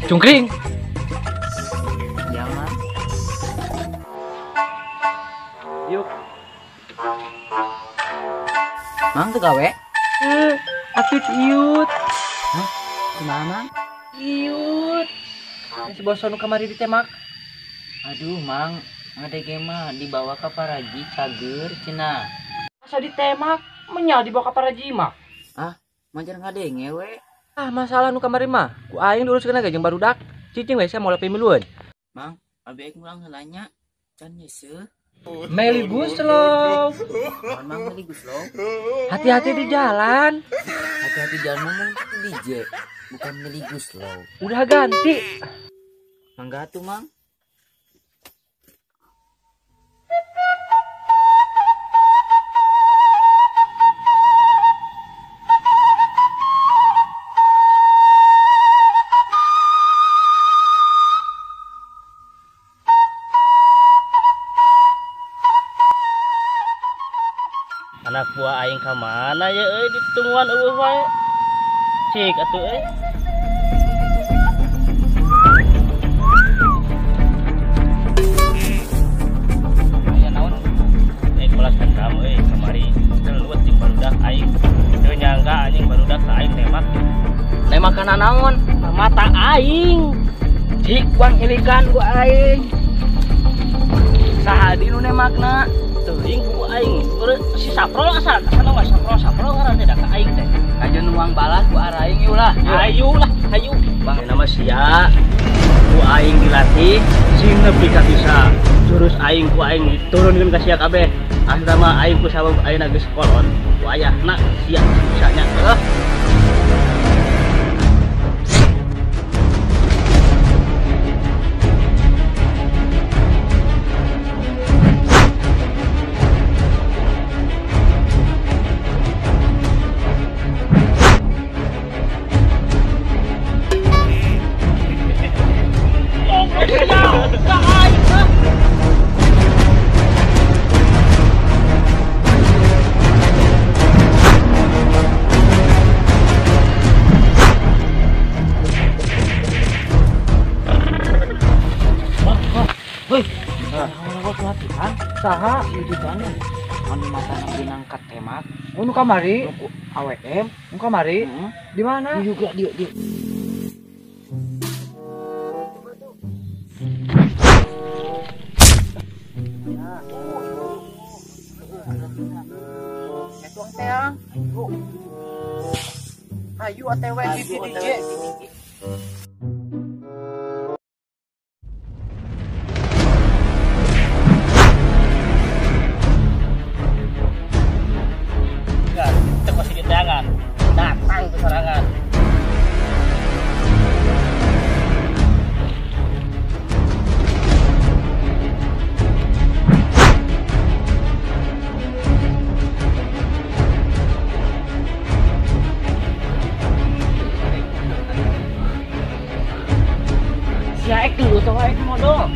Cungkring. Jangan. Yuk. Mang tuh gawe? Apit iut. Hah? Gimana? Iut. Si bosan nu kamari ditemak. Aduh, Mang, ngadege mah dibawa ke Paraji cager cina. Masa ditemak? Menyal dibawa ka Paraji mah. Manjar ngadenge we. Ah, masalah nu kamari mah. Ku aing diuruskeun ge jeung barudak. Cicing we saya mau lepi miluan. Mang, abi aing ulang heulanya. Can nyeuseum. Meli Guslow. Naon Mang Meli Guslow? Hati-hati di jalan. Hati-hati jalan ngomong itu DJ, bukan Meli Guslow. Udah ganti. Mangga tuh, Mang. Anak buah aing ka mana ya ditungguan eueuh wae. Cik atuh aya naon? Balas dendam kamari leuweut jeung barudak aing. Teu nyangka anjing barudak ka aing tembak. Nemakan naon? Mata aing. Dik bang ilikan ku aing. Saha di nu nemakna? Teuing ku aing. Si Saprol asal kana mah Saprol ngaranna da ka aing teh. Kajen uang balas ku araing yuk lah. Hayu lah, hayu. Bang Nama sia ku aing dilatih sing nepi ka bisa. Jurus aing ku aing turunkeun ka sia kabeh. Asli mah aing ku sabab ayeuna geus kolon. Ku ayahna sia bisanya. Saha? itu kan anu mata nangkat temak. Oh, nu kamari. Nuku AWM. Nu kamari. Di mana? Juga dia. Etuang teang. Ayu ATW di DJ. Kita masih di tangan. Datang ke serangan. Si Aek dulu tuh Aek modal.